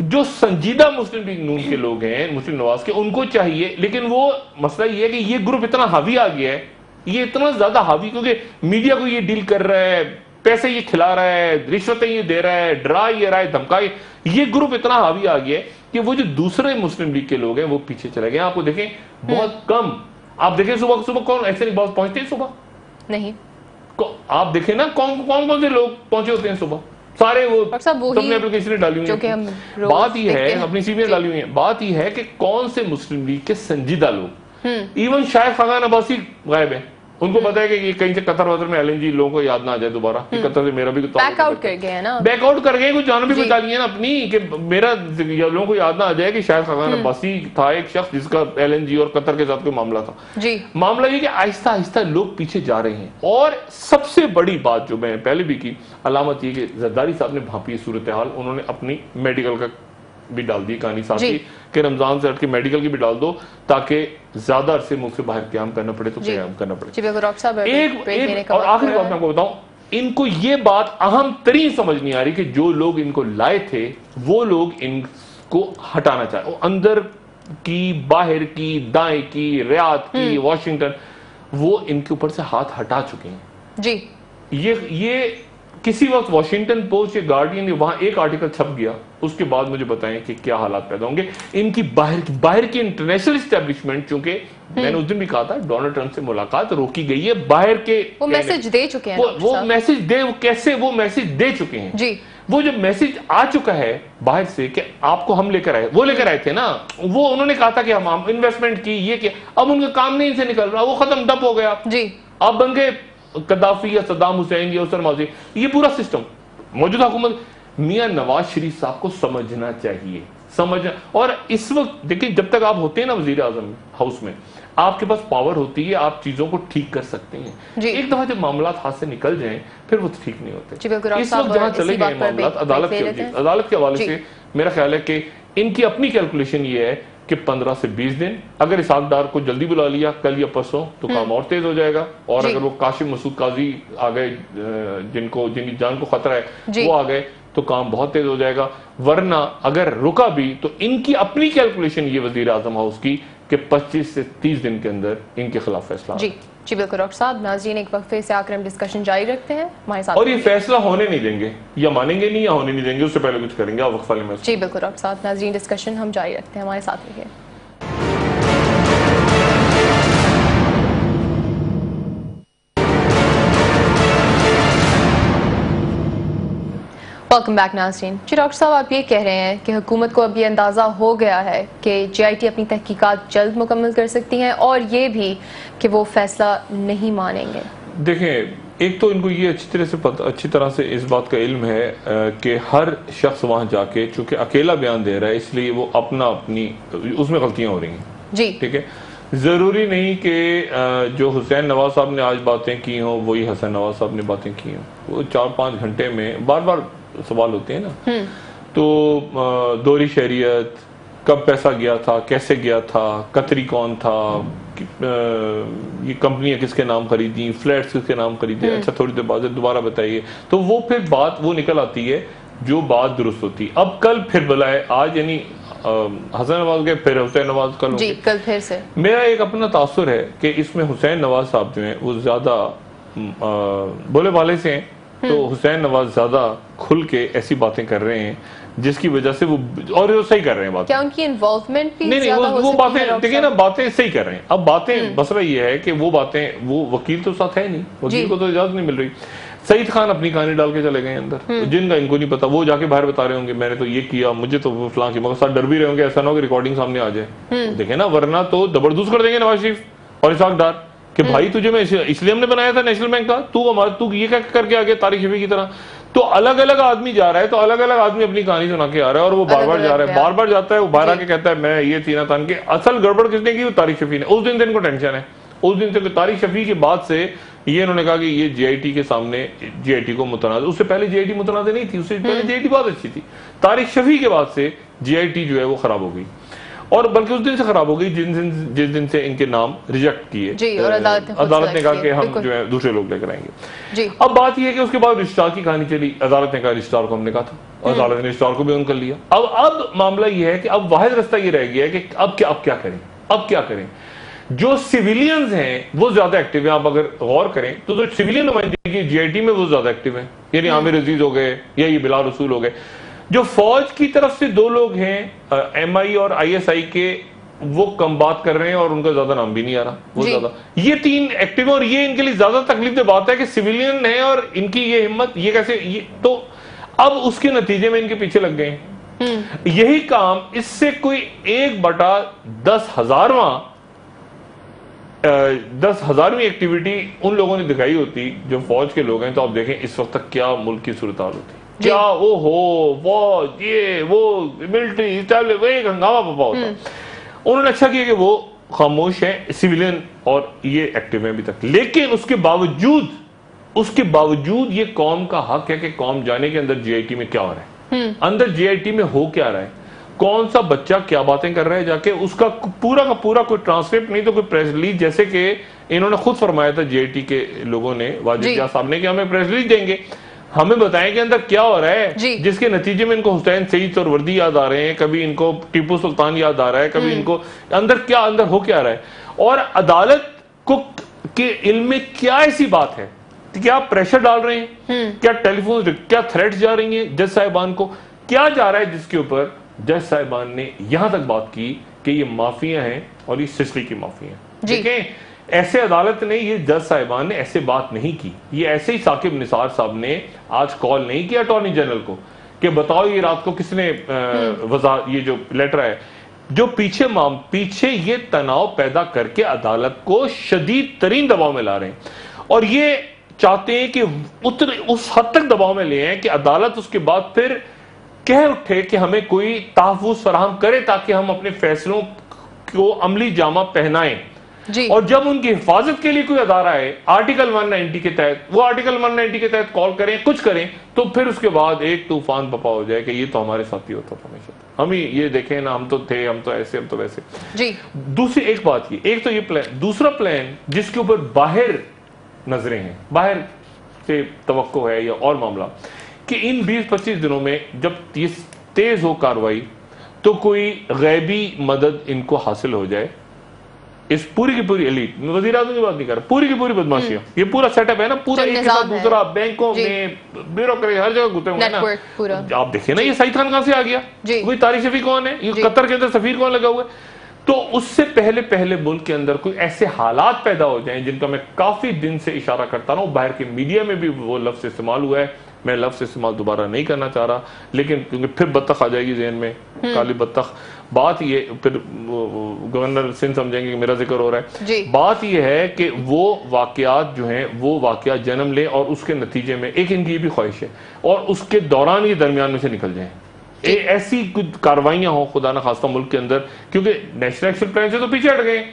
جو سنجیدہ مسلم لیگ نون کے لوگ ہیں, مسلم نواز کے, ان کو چاہیے, لیکن وہ مسئلہ یہ ہے کہ یہ گروپ اتنا حاوی آ گیا ہے, یہ اتنا زیادہ حاوی, کیونکہ میڈیا کو یہ ڈیل کر رہا ہے, پیسے یہ کھلا رہا ہے, رشوتیں یہ دے رہا ہے, ڈرا یہ رہا ہے, دھمکائے, یہ گروپ اتنا حاوی آ گیا ہے کہ وہ جو دوسرے مسلم لیگ کے لوگ ہیں وہ پیچھے چلے گئے. آپ کو دیکھیں بہت کم, آپ دیکھیں صبح کون ایسے نہیں بہت پہنچتے ہیں صبح نہیں, آپ دیکھیں نا کون سے لوگ پہنچے ہوتے ہیں صبح, سارے وہ اپنے اپلیکیشنیں ڈالی ہوئی ہیں. بات یہ ہے, اپنی سی ویاں ڈالی ہوئی ہیں, بات یہ ہے کہ کون سے مسلم لیگ کے سنجیدہ لوگ, ایون شاید خاقان عباسی غائب ہیں, ان کو پتا ہے کہ یہ کہیں سے قطر وطر میں LNG لوگوں کو یاد نہ آ جائے دوبارہ کہ قطر سے میرا بھی بیک آؤٹ کر گئے نا, بیک آؤٹ کر گئے, کچھ جان بھی بچا لی ہے نا اپنی, کہ میرا لوگوں کو یاد نہ آ جائے کہ شاید خاقان عباسی تھا ایک شخص جس کا LNG اور قطر کے ساتھ کوئی معاملہ تھا. معاملہ یہ کہ آہستہ آہستہ لوگ پیچھے جا رہے ہیں. اور سب سے بڑی بات جو میں پہلے بھی کی, علامت یہ کہ زرداری صاحب نے بھانپی صورتحال, انہوں نے اپنی میڈیکل کا بھی ڈال دی کہانی ساتھ ہی کہ رمضان سے ہٹ کے میڈیکل کی بھی ڈال دو, تاکہ زیادہ عرصے ملک سے باہر قیام کرنا پڑے تو قیام کرنا پڑے. ایک اور آخری بات میں آپ کو بتاؤں, ان کو یہ بات اہم ترین سمجھ نہیں آ رہی کہ جو لوگ ان کو لائے تھے وہ لوگ ان کو ہٹانا چاہے. اندر کی، باہر کی، دائیں کی، ریاض کی، واشنگٹن، وہ ان کے اوپر سے ہاتھ ہٹا چکے ہیں. جی یہ کسی وقت واشنگٹن پوسٹ یا گارڈین، وہاں ایک آرٹیکل چھپ گیا، اس کے بعد مجھے بتائیں کہ کیا حالات پیدا ہوں گے. ان کی باہر کی انٹرنیشنل اسٹیبلشمنٹ، چونکہ میں نے اس دن بھی کہا تھا ڈونلڈ ٹرمپ سے ملاقات روکی گئی ہے، باہر کے وہ میسج دے چکے ہیں، وہ میسج دے چکے ہیں. جی وہ جو میسج آ چکا ہے باہر سے کہ آپ کو ہم لے کر آئے تھے نا، وہ انہوں نے کہا تھا کہ ہم انویسٹمنٹ کی، یہ کیا، اب ان کا کام نہیں سے نکل رہا، وہ ختم ڈپ ہو گیا. جی آپ بن گئے قذافی یا صدام حسین یا اسر ماضی. یہ پورا سسٹم موجودہ حکومت میاں نواز شریف صاحب کو سمجھنا چاہیے. اور اس وقت دیکھیں، جب تک آپ ہوتے ہیں نا وزیر اعظم ہاؤس میں، آپ کے پاس پاور ہوتی ہے، آپ چیزوں کو ٹھیک کر سکتے ہیں. ایک دفعہ جب معاملات ہاتھ سے نکل جائیں پھر وہ ٹھیک نہیں ہوتے. اس وقت جہاں چلے گئے معاملات عدالت کے حوالے سے، میرا خیال ہے کہ ان کی اپنی کیلکولیشن یہ ہے کہ 15 سے 20 دن، اگر اسحاق ڈار کو جلدی بلا لیا کل یا پرسوں تو کام اور تیز ہو جائے گا. اور اگر وہ کاشم مسعود قاضی آ گئے جن کی جان کو خطرہ ہے، وہ آ گئے تو کام بہت تیز ہو جائے گا. ورنہ اگر رکا بھی تو ان کی اپنی کیلکولیشن یہ وزیر اعظم ہاؤس کی کہ 25 سے 30 دن کے اندر ان کے خلاف فیصلہ. جی بالکل ڈاکٹر صاحب. ناظرین ایک وقفے سے آ کر ہم ڈسکشن جاری رکھتے ہیں ہمارے ساتھ. اور یہ فیصلہ ہونے نہیں دیں گے، یا مانیں گے نہیں یا ہونے نہیں دیں گے، اس سے پہلے کچھ کریں گے. آپ وقفہ لیں. جی بالکل ڈاکٹر صاحب. ناظرین ڈسکشن ہم جاری رکھتے ہیں، ہمارے ساتھ رہیے. ویلکم بیک ناظرین. جی ڈاکٹر صاحب، آپ یہ کہہ رہے ہیں کہ حکومت کو اب یہ اندازہ ہو گیا ہے کہ جے آئی ٹی اپنی تحقیقات جلد مکمل کر سکتی ہیں، اور یہ بھی کہ وہ فیصلہ نہیں مانیں گے. دیکھیں، ایک تو ان کو یہ اچھی طرح سے اس بات کا علم ہے کہ ہر شخص وہاں جا کے چونکہ اکیلا بیان دے رہا ہے، اس لیے وہ اپنی اس میں غلطیاں ہو رہی ہیں. جی ٹھیک ہے. ضروری نہیں کہ جو حسین نواز صاحب نے آج باتیں کی ہوں وہی حسن نواز صاحب نے باتیں کی ہوں. وہ 4-5 گھنٹے میں بار بار سوال ہوتے ہیں نا. تو دوہری شہریت، کب پیسہ گیا تھا، کیسے گیا تھا، قطری کون تھا، یہ کمپنیاں کس کے نام خریدیں، فلیٹس کس کے نام خریدے، اچھا تھوڑی دیر بعد دوبارہ بتائیے. تو وہ پھر بات وہ نکل آتی ہے جو بات درست ہوتی. اب کل پھر بلائے، آج یعنی حسن نواز گئے، پھر حسین نواز کل جی کل پھر سے. میرا ایک اپنا تاثر ہے کہ اس میں حسین نواز صاحب جو ہیں وہ زیادہ بولے والے سے ہیں، تو حسین نواز زیادہ کھل کے ایسی باتیں کر رہے ہیں جس کی وجہ سے وہ صحیح کر رہے ہیں باتیں. کیا ان کی انوالومنٹ بھی نہیں وہ باتیں دیکھیں نا، باتیں صحیح کر رہے ہیں. اب باتیں مسئلہ یہ ہے کہ وہ وکیل تو ساتھ ہے نہیں، وکیل کو تو اجازت نہیں مل رہی. سعید خان اپنی کہانی ڈال کے چلے گئے اندر، جن کا ان کو نہیں پتا، وہ جا کے باہر بتا رہے ہوں گے میں نے تو یہ کیا، مجھے تو وہ فلاں کی، مگر ساتھ ڈر بھی رہے ہوں گے ایسا نہ ہو کہ ریکارڈنگ سامنے آ جائے. دیکھیں نا، ورنہ تو زبردست کر دیں گے نواز شریف اور اسحاق ڈار کہ بھائی تجھے میں اس لیے ہم نے بنایا تھا نیشنل بینک کا، تو یہ کر کے آگے طارق شفیع کی طرح. تو الگ الگ آدمی جا رہا ہے، تو الگ الگ آدمی اپنی کہانی سنا کے آ رہا ہے، اور وہ بار بار جا رہا ہے، بار بار جاتا ہے، وہ باہر آ کے کہتا ہے میں یہ تھی نہ تھا. کہ اصل گڑبڑ کس نے کی؟ وہ طارق شفیع نے. اس دن سے ان کو ٹینشن ہے، اس دن سے طارق شفیع کے بعد سے یہ انہوں نے کہا کہ یہ جے آئی ٹی کے سامنے جے آئی ٹی کو متنازع. اس سے پہلے جے آئی ٹی متنازع نہیں تھی، اس سے پہلے جے آئی ٹی بہت اچھی تھی. طارق شفیع کے بعد سے جے آئی ٹی جو ہے وہ خراب ہو گئی، اور بلکہ اس دن سے خراب ہو گئی جس دن سے ان کے نام ریجیکٹ کیے، اور عدالت نے کہا کہ ہم جو ہے دوسرے لوگ لے کر آئیں گے. اب بات یہ ہے کہ اس کے بعد رجسٹرار کی کہانی چلی. عدالت نے کہا رجسٹرار کو ہم نے کہا تھا، عدالت نے رجسٹرار کو بھی ان کر لیا. اب معاملہ یہ ہے کہ اب واحد رستہ یہ رہ گیا ہے کہ اب کیا کریں. جو سیویلینز ہیں وہ زیادہ ایکٹیو ہیں. آپ اگر غور کریں تو جو سیویلین نمائندگی جے آئی ٹی میں وہ زیادہ ایکٹیو ہیں، یعنی عامر عزیز ہو گئے یا یہ بلال رسول ہو گئے. جو فوج کی طرف سے 2 لوگ ہیں ایم آئی اور آئی ایس آئی کے، وہ کم بات کر رہے ہیں اور ان کا زیادہ نام بھی نہیں آ رہا. وہ زیادہ یہ 3 ایکٹیو ہیں، اور یہ ان کے لیے زیادہ تکلیف دہ بات ہے کہ سیویلین ہیں اور ان کی یہ ہمت، یہ کیسے. تو اب اس کے نتیجے میں ان کے پیچھے لگ گئے ہیں. یہی کام اس سے کوئی 1/10,000ویں ایکٹیویٹی ان لوگوں نے دکھائی ہوتی جو فوج کے لوگ ہیں، تو آپ دیکھیں اس وقت تک کیا ملک کی صورتحال ہوتی. کیا فوج، یہ وہ ملٹری ایک ہنگامہ پپا ہوتا. انہوں نے اچھا کیا کہ وہ خاموش ہیں سیویلین، اور یہ ایکٹیو ہیں ابھی تک. لیکن اس کے باوجود یہ قوم کا حق ہے کہ قوم جانے کے اندر جے آئی ٹی میں کیا ہو رہا ہے، اندر جے آئی ٹی میں ہو کیا رہا ہے. کون سا بچہ کیا باتیں کر رہا ہے جا کے اس کا پورا کوئی ٹرانسکرپٹ نہیں تو کوئی پریس ریلیز، جیسے کہ انہوں نے خود فرمایا تھا جے آئی ٹی کے لوگوں نے، واجد جا صاحب نے، کہ ہمیں پریس ریلیز دیں گے، ہمیں بتائیں کہ اندر کیا ہو رہا ہے، جس کے نتیجے میں ان کو حسین سعید اور وردی یاد آ رہے ہیں، کبھی ان کو ٹیپو سلطان یاد آ رہا ہے، کبھی ان کو اندر ہو کیا رہا ہے، اور عدالت کو کے علم میں کیا ایسی بات ہے، کیا پریشر ڈال رہے ہیں، کیا ٹیلی فون، کیا تھریٹس جا رہی ہیں جج صاحبان کو، کیا جا رہا ہے، جس کے اوپر جج صاحبان نے یہاں تک بات کی کہ یہ مافیا ہیں اور یہ سسلی کی مافیا ہیں۔ دیکھیں ایسے عدالت نے، یہ جج صاحبان نے ایسے بات نہیں کی، یہ ایسے ہی ثاقب نثار صاحب نے آج کال نہیں کیا اٹارنی جنرل کو کہ بتاؤ یہ رات کو کس نے یہ جو لیٹر ہے، جو پیچھے یہ تناؤ پیدا کر کے عدالت کو شدید ترین دباؤ میں لا رہے ہیں، اور یہ چاہتے ہیں کہ اس حد تک دباؤ میں لے ہیں کہ عدالت اس کے بعد پھر کہہ اٹھے کہ ہمیں کوئی تحفظ فراہم کرے تاکہ ہم اپنے فیصلوں کو عملی جامہ پہنائیں، اور جب ان کی حفاظت کے لیے کوئی ادارہ ہے آرٹیکل 190 کے تحت، وہ آرٹیکل 190 کے تحت کال کریں، کچھ کریں، تو پھر اس کے بعد ایک طوفان بپا ہو جائے کہ یہ تو ہمارے ساتھی ہوتا تھا ہمیشہ، ہم ہی یہ دیکھیں نا، ہم تو تھے، ہم تو ایسے، ہم تو ویسے۔ دوسری ایک بات ایک تو یہ پلان، دوسرا پلان جس کے اوپر باہر نظریں ہیں، باہر سے توقع ہے یا اور معاملہ، کہ ان 20-25 دنوں میں جب یہ تیز ہو کاروائی تو کوئی غیبی مدد ان کو حاصل ہو جائے، اس پوری کی پوری ایلیٹ، وزیر اعظم کی بات نہیں کر رہا، پوری کی پوری بدماشیاں، یہ پورا سیٹ اپ ہے نا، پورا ایک کے ساتھ دوسرا، بینکوں میں، بیوروکریسی، ہر جگہ گھسے ہوئے نا۔ آپ دیکھیں نا یہ سعید خان کہاں سے آ گیا، وہی طارق شفیع کون ہے، یہ قطر کے اندر سفیر کون لگا ہوا ہے، تو اس سے پہلے ملک کے اندر کوئی ایسے حالات پیدا ہو جائیں جن کا میں کافی دن سے اشارہ کرتا رہا ہوں، باہر کے میڈیا میں بھی وہ لفظ استعمال ہوا ہے، میں لفظ استعمال دوبارہ نہیں کرنا چاہ رہا، لیکن کیونکہ پھر بطخ آ جائے گی ذہن میں، کالی بطخ، بات یہ پھر گورنر سندھ سمجھیں گے کہ میرا ذکر ہو رہا ہے، بات یہ ہے کہ وہ واقعات جو ہیں وہ واقعات جنم لیں اور اس کے نتیجے میں ایک ان کی بھی خواہش ہے اور اس کے دوران یہ درمیان میں سے نکل جائیں، ایسی کچھ کاروائیاں ہوں خدا نخواستہ ملک کے اندر، کیونکہ نیشنل ایکشن پلان سے تو پیچھے ہٹ گئے،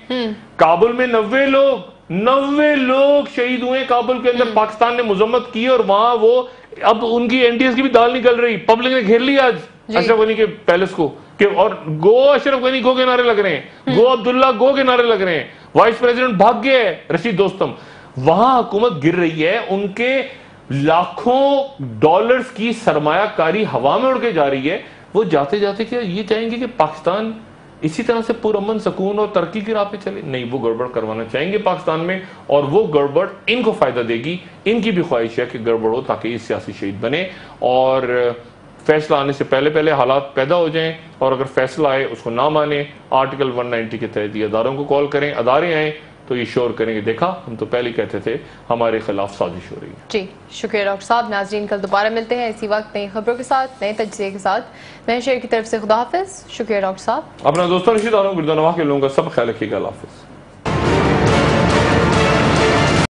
کابل میں 90 لوگ شہید ہوئے کابل کے اندر، پاکستان نے مذمت کی اور وہاں وہ اب ان کی این ڈی ایس کی بھی دال نکل رہی، پبلک نے گھیر لیا آج اشرف غنی کے پیلس کو، کہ اور گو اشرف غنی گو کے نعرے لگ رہے ہیں، گو عبداللہ گو کے نعرے لگ رہے ہیں، وائس پریزیڈنٹ بھاگ گئے ہے رشید دوستم، وہاں حکومت گر رہی ہے، ان کے لاکھوں ڈالرز کی سرمایہ کاری ہوا میں اڑ کے جا رہی ہے، وہ جاتے جاتے کیا یہ چاہیں گے کہ پاکستان اسی طرح سے پرامن سکون اور ترقی کی راہ پہ چلے؟ نہیں، وہ گڑبڑ کروانا چاہیں گے پاکستان میں، اور وہ گڑبڑ ان کو فائدہ دے گی، ان کی بھی خواہش ہے کہ گڑبڑ ہو تاکہ یہ سیاسی شہید بنے اور فیصلہ آنے سے پہلے حالات پیدا ہو جائیں، اور اگر فیصلہ آئے اس کو نہ مانیں، آرٹیکل 190 کے تحت یہ اداروں کو کال کریں، ادارے آئیں تو یہ شور کریں گے دیکھا ہم تو پہلے کہتے تھے ہمارے خلاف سازش ہو رہی ہے۔ جی شکریہ ڈاکٹر صاحب۔ ناظرین کل دوبارہ ملتے ہیں اسی وقت نئی خبروں کے ساتھ، نئے تجزیے کے ساتھ۔ میں شیر کی طرف سے خدا حافظ، شکریہ ڈاکٹر صاحب۔ اپنا دوستوں رشید عالم گردانواں کے لوگوں کا سب خیال رکھیے گا، اللہ حافظ۔